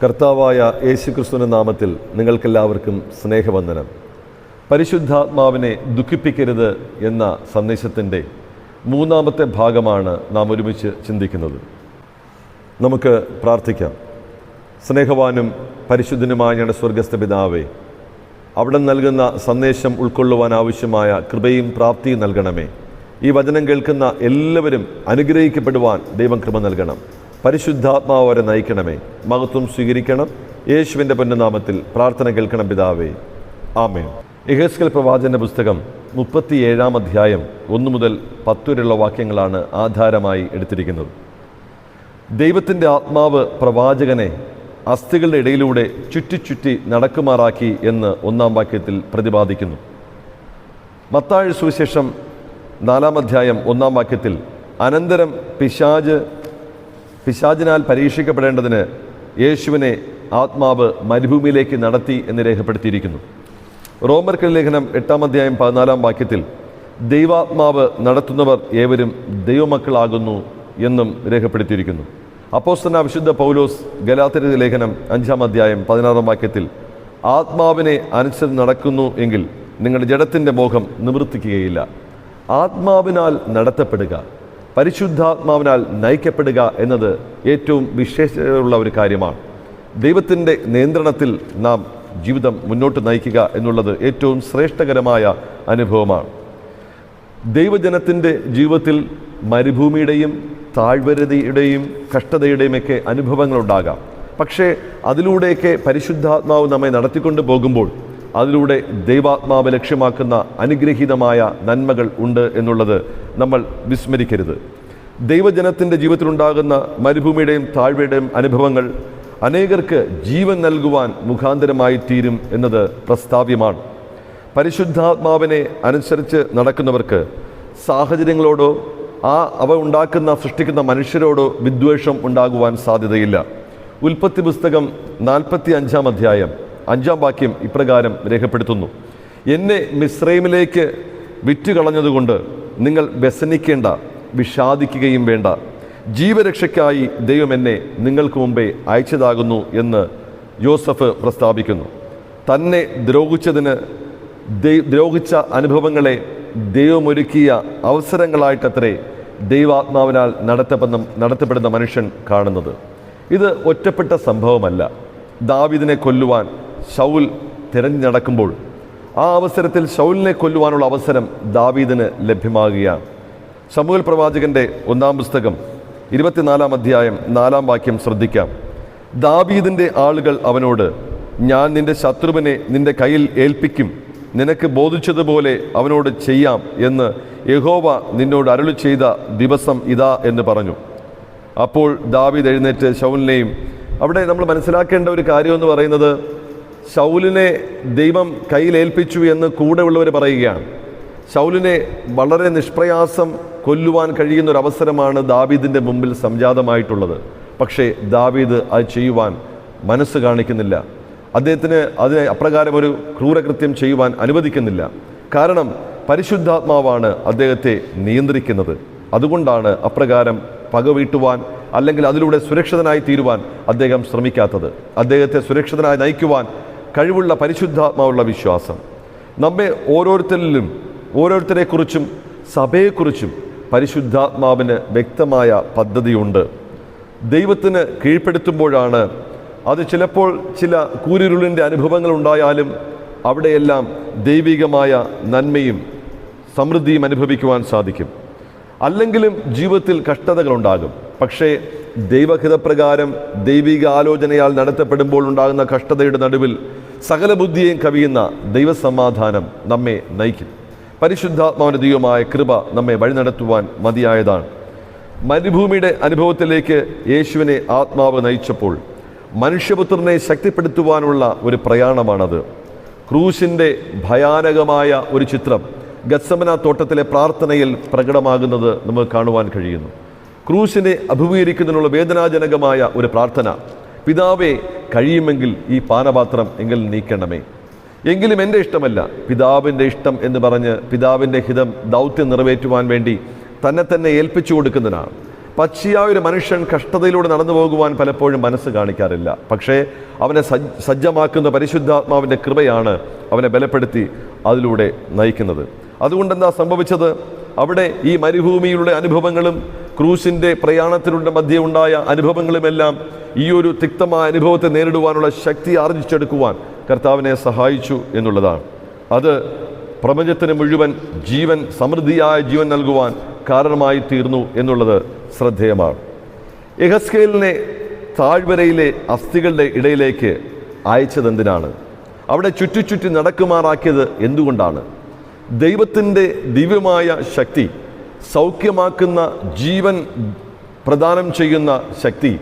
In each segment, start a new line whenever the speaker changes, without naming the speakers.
കർത്താവായ യേശുക്രിസ്തുവിന്റെ നാമത്തിൽ നിങ്ങൾക്കെല്ലാവർക്കും സ്നേഹവന്ദനം. പരിശുദ്ധാത്മാവിനെ ദുഃഖിപ്പിക്കരുത് എന്ന സന്ദേശത്തിൻ്റെ മൂന്നാമത്തെ ഭാഗമാണ് നാം ഒരുമിച്ച് ചിന്തിക്കുന്നത്. നമുക്ക് പ്രാർത്ഥിക്കാം. സ്നേഹവാനും പരിശുദ്ധനുമായ ഞങ്ങളുടെ സ്വർഗസ്ഥ പിതാവേ, അവിടെ നൽകുന്ന സന്ദേശം ഉൾക്കൊള്ളുവാൻ ആവശ്യമായ കൃപയും പ്രാപ്തിയും നൽകണമേ. ഈ വചനം കേൾക്കുന്ന എല്ലാവരും അനുഗ്രഹിക്കപ്പെടുവാൻ ദൈവം കൃപ നൽകണം. പരിശുദ്ധാത്മാവ് അവരെ നയിക്കണമേ. മഹത്വം സ്വീകരിക്കണം. യേശുവിൻ്റെ പൊന്നുനാമത്തിൽ പ്രാർത്ഥന കേൾക്കണം പിതാവേ, ആമേൻ. യെഹെസ്കേൽ പ്രവാചകന്റെ പുസ്തകം 37-ാം അധ്യായം 1 മുതൽ 10 വരെയുള്ള വാക്യങ്ങളാണ് ആധാരമായി എടുത്തിരിക്കുന്നത്. ദൈവത്തിൻ്റെ ആത്മാവ് പ്രവാചകനെ അസ്ഥികളുടെ ഇടയിലൂടെ ചുറ്റി നടക്കുമാറാക്കി എന്ന് 1-ാം വാക്യത്തിൽ പ്രതിപാദിക്കുന്നു. മത്തായി സുവിശേഷം 4-ാം അധ്യായം 1-ാം വാക്യത്തിൽ അനന്തരം പിശാചിനാൽ പരീക്ഷിക്കപ്പെടേണ്ടതിന് യേശുവിനെ ആത്മാവ് മരുഭൂമിയിലേക്ക് നടത്തി എന്ന് രേഖപ്പെടുത്തിയിരിക്കുന്നു. റോമർക്ക് ലേഖനം 8-ാം അധ്യായം 14-ാം വാക്യത്തിൽ ദൈവാത്മാവ് നടത്തുന്നവർ ഏവരും ദൈവമക്കളാകുന്നു എന്നും രേഖപ്പെടുത്തിയിരിക്കുന്നു. അപ്പോസ്തലനായ വിശുദ്ധ പൗലോസ് ഗലാത്യരുടെ ലേഖനം 5-ാം അധ്യായം 16-ാം വാക്യത്തിൽ ആത്മാവിനെ അനുസരിച്ച് നടക്കുന്നു എങ്കിൽ നിങ്ങളുടെ ജഡത്തിൻ്റെ മോഹം നിവർത്തിക്കുകയില്ല. ആത്മാവിനാൽ നടത്തപ്പെടുക, പരിശുദ്ധാത്മാവിനാൽ നയിക്കപ്പെടുക എന്നത് ഏറ്റവും വിശേഷതയുള്ള ഒരു കാര്യമാണ്. ദൈവത്തിൻ്റെ നിയന്ത്രണത്തിൽ നാം ജീവിതം മുന്നോട്ട് നയിക്കുക എന്നുള്ളത് ഏറ്റവും ശ്രേഷ്ഠകരമായ അനുഭവമാണ്. ദൈവജനത്തിൻ്റെ ജീവിതത്തിൽ മരുഭൂമിയുടെയും താഴ്വരതയുടെയും കഷ്ടതയുടെയുമൊക്കെ അനുഭവങ്ങളുണ്ടാകാം. പക്ഷേ അതിലൂടെയൊക്കെ പരിശുദ്ധാത്മാവ് നമ്മെ നടത്തിക്കൊണ്ട് പോകുമ്പോൾ അതിലൂടെ ദൈവാത്മാവ് ലക്ഷ്യമാക്കുന്ന അനുഗ്രഹീതമായ നന്മകൾ ഉണ്ട് എന്നുള്ളത് നമ്മൾ വിസ്മരിക്കരുത്. ദൈവജനത്തിൻ്റെ ജീവിതത്തിലുണ്ടാകുന്ന മരുഭൂമിയുടെയും താഴ്വരയുടെയും അനുഭവങ്ങൾ അനേകർക്ക് ജീവൻ നൽകുവാൻ മുഖാന്തരമായി തീരും എന്നത് പ്രസ്താവ്യമാണ്. പരിശുദ്ധാത്മാവിനെ അനുസരിച്ച് നടക്കുന്നവർക്ക് സാഹചര്യങ്ങളോടോ സൃഷ്ടിക്കുന്ന മനുഷ്യരോടോ വിദ്വേഷം ഉണ്ടാകുവാൻ സാധ്യതയില്ല. ഉൽപ്പത്തി പുസ്തകം 45-ാം അധ്യായം 5-ാം വാക്യം ഇപ്രകാരം രേഖപ്പെടുത്തുന്നു: എന്നെ മിസ്രൈമിലേക്ക് വിറ്റുകളഞ്ഞതുകൊണ്ട് നിങ്ങൾ വ്യസനിക്കേണ്ട, വിഷാദിക്കുകയും വേണ്ട. ജീവരക്ഷയ്ക്കായി ദൈവം എന്നെ നിങ്ങൾക്ക് മുമ്പേ അയച്ചതാകുന്നു എന്ന് യോസഫ് പ്രസ്താവിക്കുന്നു. തന്നെ ദ്രോഹിച്ച അനുഭവങ്ങളെ ദൈവമൊരുക്കിയ അവസരങ്ങളായിട്ടത്രേ ദൈവാത്മാവിനാൽ നടത്തപ്പെടുന്ന മനുഷ്യൻ കാണുന്നത്. ഇത് ഒറ്റപ്പെട്ട സംഭവമല്ല. ദാവീദിനെ കൊല്ലുവാൻ ശൗൽ തിരഞ്ഞു നടക്കുമ്പോൾ ആ അവസരത്തിൽ ശൗലിനെ കൊല്ലുവാനുള്ള അവസരം ദാവീദിന് ലഭ്യമാകുകയാണ്. ശമൂവേൽ പ്രവാചകന്റെ 1-ാം പുസ്തകം 24-ാം അധ്യായം 4-ാം വാക്യം ശ്രദ്ധിക്കാം. ദാവീദിൻ്റെ ആളുകൾ അവനോട്, ഞാൻ നിന്റെ ശത്രുവിനെ നിന്റെ കയ്യിൽ ഏൽപ്പിക്കും, നിനക്ക് ബോധിച്ചതുപോലെ അവനോട് ചെയ്യാം എന്ന് യഹോവ നിന്നോട് അരുളി ചെയ്ത ദിവസം ഇതാ എന്ന് പറഞ്ഞു. അപ്പോൾ ദാവീദ് എഴുന്നേറ്റ് ശൗലിനെയും, അവിടെ നമ്മൾ മനസ്സിലാക്കേണ്ട ഒരു കാര്യം എന്ന് പറയുന്നത്, ശൗലിനെ ദൈവം കയ്യിലേൽപ്പിച്ചു എന്ന് കൂടെയുള്ളവർ പറയുകയാണ്. ശൗലിനെ വളരെ നിഷ്പ്രയാസം കൊല്ലുവാൻ കഴിയുന്ന ഒരു അവസരമാണ് ദാവീദിൻ്റെ മുമ്പിൽ സംജാതമായിട്ടുള്ളത്. പക്ഷേ ദാവീദ് അത് ചെയ്യുവാൻ മനസ്സ് കാണിക്കുന്നില്ല. അദ്ദേഹത്തിന് അതിനെ അപ്രകാരം ഒരു ക്രൂരകൃത്യം ചെയ്യുവാൻ അനുവദിക്കുന്നില്ല. കാരണം പരിശുദ്ധാത്മാവാണ് അദ്ദേഹത്തെ നിയന്ത്രിക്കുന്നത്. അതുകൊണ്ടാണ് അപ്രകാരം പകവീട്ടുവാൻ അല്ലെങ്കിൽ അതിലൂടെ സുരക്ഷിതനായി തീരുവാൻ അദ്ദേഹം ശ്രമിക്കാത്തത്. അദ്ദേഹത്തെ സുരക്ഷിതനായി നയിക്കുവാൻ കഴിവുള്ള പരിശുദ്ധാത്മാവുള്ള വിശ്വാസം നമ്മെ ഓരോരുത്തരെക്കുറിച്ചും സഭയെക്കുറിച്ചും പരിശുദ്ധാത്മാവിന് വ്യക്തമായ പദ്ധതിയുണ്ട്. ദൈവത്തിന് കീഴ്പ്പെടുത്തുമ്പോഴാണ് അത് ചിലപ്പോൾ ചില കൂരിരുളിൻ്റെ അനുഭവങ്ങൾ ഉണ്ടായാലും അവിടെയെല്ലാം ദൈവികമായ നന്മയും സമൃദ്ധിയും അനുഭവിക്കുവാൻ സാധിക്കും. അല്ലെങ്കിലും ജീവിതത്തിൽ കഷ്ടതകളുണ്ടാകും. പക്ഷേ ദൈവഹിതപ്രകാരം ദൈവിക ആലോചനയാൽ നടത്തപ്പെടുമ്പോൾ ഉണ്ടാകുന്ന കഷ്ടതയുടെ നടുവിൽ സകല ബുദ്ധിയെയും കവിയുന്ന ദൈവസമാധാനം നമ്മെ നയിക്കും. പരിശുദ്ധാത്മാവിൻ്റെ ദൈവമായ കൃപ നമ്മെ വഴി നടത്തുവാൻ മതിയായതാണ്. മരുഭൂമിയുടെ അനുഭവത്തിലേക്ക് യേശുവിനെ ആത്മാവ് നയിച്ചപ്പോൾ മനുഷ്യപുത്രനെ ശക്തിപ്പെടുത്തുവാനുള്ള ഒരു പ്രയാണമാണത്. ക്രൂശിൻ്റെ ഭയാനകമായ ഒരു ചിത്രം ഗത്സമന തോട്ടത്തിലെ പ്രാർത്ഥനയിൽ പ്രകടമാകുന്നത് നമുക്ക് കാണുവാൻ കഴിയുന്നു. ക്രൂശിനെ അഭിമുഖീകരിക്കുന്നതിനുള്ള വേദനാജനകമായ ഒരു പ്രാർത്ഥന, പിതാവേ കഴിയുമെങ്കിൽ ഈ പാനപാത്രം എങ്കിൽ നീക്കണമേ, എങ്കിലും എൻ്റെ ഇഷ്ടമല്ല പിതാവിൻ്റെ ഇഷ്ടം എന്ന് പറഞ്ഞ് പിതാവിൻ്റെ ഹിതം ദൗത്യം നിറവേറ്റുവാൻ വേണ്ടി തന്നെ ഏൽപ്പിച്ചു കൊടുക്കുന്നതിനാണ്. പച്ചയായ ഒരു മനുഷ്യൻ കഷ്ടതയിലൂടെ നടന്നു പോകുവാൻ പലപ്പോഴും മനസ്സ് കാണിക്കാറില്ല. പക്ഷേ അവനെ സജ്ജമാക്കുന്ന പരിശുദ്ധാത്മാവിൻ്റെ കൃപയാണ് അവനെ ബലപ്പെടുത്തി അതിലൂടെ നയിക്കുന്നത്. അതുകൊണ്ടെന്താ സംഭവിച്ചത്? അവിടെ ഈ മരുഭൂമിയിലുള്ള അനുഭവങ്ങളും ക്രൂശിൻ്റെ പ്രയാണത്തിലൂടെ മധ്യേ ഉണ്ടായ അനുഭവങ്ങളുമെല്ലാം ഈ ഒരു തിക്തമായ അനുഭവത്തെ നേരിടുവാനുള്ള ശക്തി ആർജിച്ചെടുക്കുവാൻ കർത്താവിനെ സഹായിച്ചു എന്നുള്ളതാണ്. അത് പ്രപഞ്ചത്തിന് മുഴുവൻ സമൃദ്ധിയായ ജീവൻ നൽകുവാൻ കാരണമായി തീർന്നു എന്നുള്ളത് ശ്രദ്ധേയമാണ്. യെഹെസ്കേലിനെ താഴ്വരയിലെ അസ്ഥികളുടെ ഇടയിലേക്ക് അയച്ചതെന്തിനാണ്? അവിടെ ചുറ്റി നടക്കുമാറാക്കിയത് എന്തുകൊണ്ടാണ്? ദൈവത്തിൻ്റെ ദിവ്യമായ ശക്തി, സൗഖ്യമാക്കുന്ന ജീവൻ പ്രദാനം ചെയ്യുന്ന ശക്തി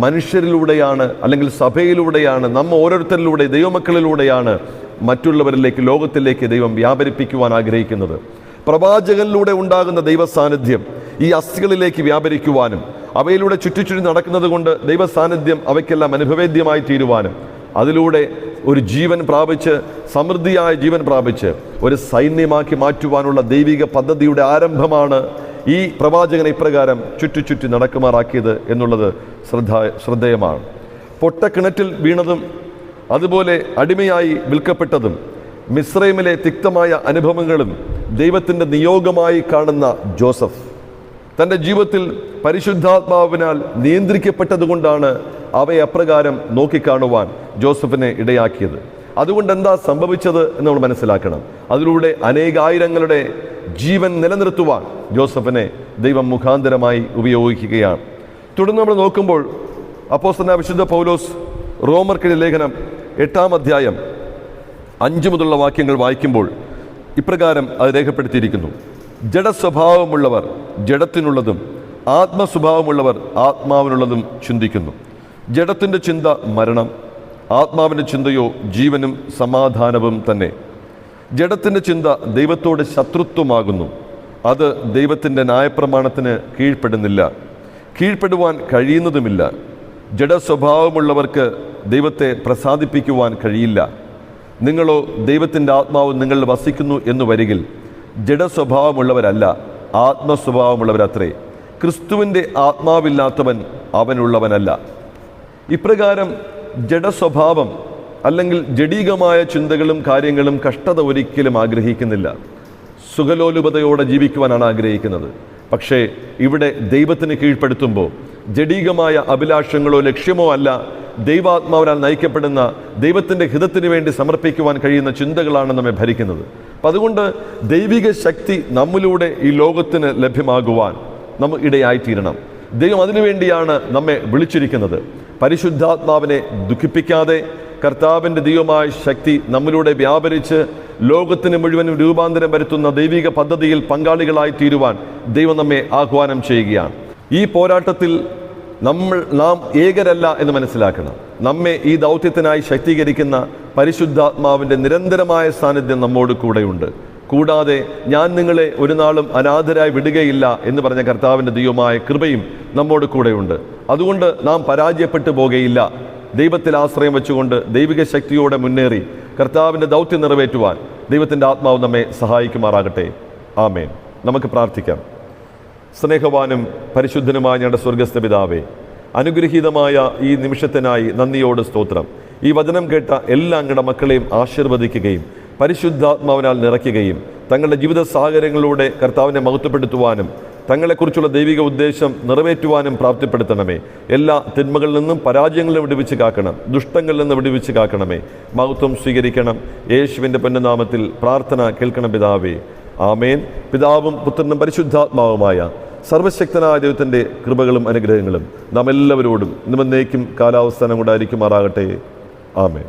മനുഷ്യരിലൂടെയാണ്, അല്ലെങ്കിൽ സഭയിലൂടെയാണ്, നമ്മ ഓരോരുത്തരിലൂടെ, ദൈവമക്കളിലൂടെയാണ് മറ്റുള്ളവരിലേക്ക്, ലോകത്തിലേക്ക് ദൈവം വ്യാപരിപ്പിക്കുവാൻ ആഗ്രഹിക്കുന്നത്. പ്രവാചകനിലൂടെ ഉണ്ടാകുന്ന ദൈവ സാന്നിധ്യം ഈ അസ്ഥികളിലേക്ക് വ്യാപരിക്കുവാനും അവയിലൂടെ ചുറ്റി നടക്കുന്നത് കൊണ്ട് ദൈവ സാന്നിധ്യം അവയ്ക്കെല്ലാം അനുഭവേദ്യമായി തീരുവാനും അതിലൂടെ ഒരു ജീവൻ പ്രാപിച്ച്, സമൃദ്ധിയായ ജീവൻ പ്രാപിച്ച് ഒരു സൈന്യമാക്കി മാറ്റുവാനുള്ള ദൈവിക പദ്ധതിയുടെ ആരംഭമാണ് ഈ പ്രവാചകനെ ഇപ്രകാരം ചുറ്റി നടക്കുമാറാക്കിയത് എന്നുള്ളത് ശ്രദ്ധേയമാണ്. പൊട്ടക്കിണറ്റിൽ വീണതും അതുപോലെ അടിമയായി വിൽക്കപ്പെട്ടതും മിസ്രൈമിലെ തിക്തമായ അനുഭവങ്ങളും ദൈവത്തിൻ്റെ നിയോഗമായി കാണുന്ന ജോസഫ് തൻ്റെ ജീവിതത്തിൽ പരിശുദ്ധാത്മാവിനാൽ നിയന്ത്രിക്കപ്പെട്ടതുകൊണ്ടാണ് അവയെ അപ്രകാരം നോക്കിക്കാണുവാൻ ജോസഫിനെ ഇടയാക്കിയത്. അതുകൊണ്ട് എന്താ സംഭവിച്ചത് എന്ന് നമ്മൾ മനസ്സിലാക്കണം. അതിലൂടെ അനേകായിരങ്ങളുടെ ജീവൻ നിലനിർത്തുവാൻ ജോസഫിനെ ദൈവം മുഖാന്തരമായി ഉപയോഗിക്കുകയാണ്. തുടർന്ന് നമ്മൾ നോക്കുമ്പോൾ അപ്പോസ്തലനായ വിശുദ്ധ പൗലോസ് റോമർക്കെഴുതിയ ലേഖനം 8-ാം അധ്യായം 5 മുതലുള്ള വാക്യങ്ങൾ വായിക്കുമ്പോൾ ഇപ്രകാരം അത് രേഖപ്പെടുത്തിയിരിക്കുന്നു: ജഡസ്വഭാവമുള്ളവർ ജഡത്തിനുള്ളതും ആത്മസ്വഭാവമുള്ളവർ ആത്മാവിനുള്ളതും ചിന്തിക്കുന്നു. ജഡത്തിൻ്റെ ചിന്ത മരണം, ആത്മാവിൻ്റെ ചിന്തയോ ജീവനും സമാധാനവും തന്നെ. ജഡത്തിൻ്റെ ചിന്ത ദൈവത്തോട് ശത്രുത്വമാകുന്നു. അത് ദൈവത്തിൻ്റെ ന്യായപ്രമാണത്തിന് കീഴ്പ്പെടുന്നില്ല, കീഴ്പ്പെടുവാൻ കഴിയുന്നതുമില്ല. ജഡസ്വഭാവമുള്ളവർക്ക് ദൈവത്തെ പ്രസാദിപ്പിക്കുവാൻ കഴിയില്ല. നിങ്ങളോ ദൈവത്തിൻ്റെ ആത്മാവ് നിങ്ങളിൽ വസിക്കുന്നു എന്ന് വരികിൽ ജഡസ്വഭാവമുള്ളവരല്ല, ആത്മസ്വഭാവമുള്ളവരത്രേ. ക്രിസ്തുവിൻ്റെ ആത്മാവില്ലാത്തവൻ അവനുള്ളവനല്ല. ഇപ്രകാരം ജഡസ്വഭാവം അല്ലെങ്കിൽ ജഡീകമായ ചിന്തകളും കാര്യങ്ങളും കഷ്ടത ഒരിക്കലും ആഗ്രഹിക്കുന്നില്ല. സുഖലോലുപതയോടെ ജീവിക്കുവാനാണ് ആഗ്രഹിക്കുന്നത്. പക്ഷേ ഇവിടെ ദൈവത്തിന് കീഴ്പ്പെടുത്തുമ്പോൾ ജഡീകമായ അഭിലാഷങ്ങളോ ലക്ഷ്യമോ അല്ല, ദൈവാത്മാവിനാൽ നയിക്കപ്പെടുന്ന ദൈവത്തിൻ്റെ ഹിതത്തിന് വേണ്ടി സമർപ്പിക്കുവാൻ കഴിയുന്ന ചിന്തകളാണ് നമ്മെ ഭരിക്കുന്നത്. അപ്പം അതുകൊണ്ട് ദൈവിക ശക്തി നമ്മിലൂടെ ഈ ലോകത്തിന് ലഭ്യമാകുവാൻ നമ്മൾ ഇടയായിത്തീരണം. ദൈവം അതിനുവേണ്ടിയാണ് നമ്മെ വിളിച്ചിരിക്കുന്നത്. പരിശുദ്ധാത്മാവിനെ ദുഃഖിപ്പിക്കാതെ കർത്താവിൻ്റെ ദൈവമായ ശക്തി നമ്മിലൂടെ വ്യാപരിച്ച് ലോകത്തിന് മുഴുവനും രൂപാന്തരം വരുത്തുന്ന ദൈവിക പദ്ധതിയിൽ പങ്കാളികളായി തീരുവാൻ ദൈവം നമ്മെ ആഹ്വാനം ചെയ്യുകയാണ്. ഈ പോരാട്ടത്തിൽ നാം ഏകരല്ല എന്ന് മനസ്സിലാക്കണം. നമ്മെ ഈ ദൗത്യത്തിനായി ശക്തീകരിക്കുന്ന പരിശുദ്ധാത്മാവിൻ്റെ നിരന്തരമായ സാന്നിധ്യം നമ്മോട് കൂടെയുണ്ട്. കൂടാതെ ഞാൻ നിങ്ങളെ ഒരു നാളും അനാഥരായി വിടുകയില്ല എന്ന് പറഞ്ഞ കർത്താവിൻ്റെ ദൈവമായ കൃപയും നമ്മോട് കൂടെയുണ്ട്. അതുകൊണ്ട് നാം പരാജയപ്പെട്ടു പോകുകയില്ല. ദൈവത്തിൽ ആശ്രയം വെച്ചുകൊണ്ട് ദൈവിക ശക്തിയോടെ മുന്നേറി കർത്താവിൻ്റെ ദൗത്യം നിറവേറ്റുവാൻ ദൈവത്തിൻ്റെ ആത്മാവ് നമ്മെ സഹായിക്കുമാറാകട്ടെ. ആമേൻ. നമുക്ക് പ്രാർത്ഥിക്കാം. സ്നേഹവാനും പരിശുദ്ധനുമായ ഞങ്ങളുടെ സ്വർഗസ്ഥ പിതാവേ, അനുഗ്രഹീതമായ ഈ നിമിഷത്തിനായി നന്ദിയോട് സ്തോത്രം. ഈ വചനം കേട്ട എല്ലാ അങ്ങയുടെ മക്കളെയും ആശീർവദിക്കുകയും പരിശുദ്ധാത്മാവിനാൽ നിറയ്ക്കുകയും തങ്ങളുടെ ജീവിത സാഹചര്യങ്ങളിലൂടെ കർത്താവിനെ മഹത്വപ്പെടുത്തുവാനും തങ്ങളെക്കുറിച്ചുള്ള ദൈവിക ഉദ്ദേശം നിറവേറ്റുവാനും പ്രാപ്തിപ്പെടുത്തണമേ. എല്ലാ തിന്മകളിൽ നിന്നും പരാജയങ്ങളിൽ വിടുവിച്ച് കാക്കണം, ദുഷ്ടങ്ങളിൽ നിന്ന് വിടുവിച്ച് കാക്കണമേ. മഹത്വം സ്വീകരിക്കണം. യേശുവിൻ്റെ പൊന്നുനാമത്തിൽ പ്രാർത്ഥന കേൾക്കണം പിതാവേ. ആമേൻ. പിതാവും പുത്രനും പരിശുദ്ധാത്മാവുമായ സർവശക്തനായ ദൈവത്തിൻ്റെ കൃപകളും അനുഗ്രഹങ്ങളും നാം എല്ലാവരോടും ഇന്നും എന്നേക്കും കാലാവസ്ഥാനം കൊണ്ടായിരിക്കുമാറാകട്ടെ. ആമേൻ.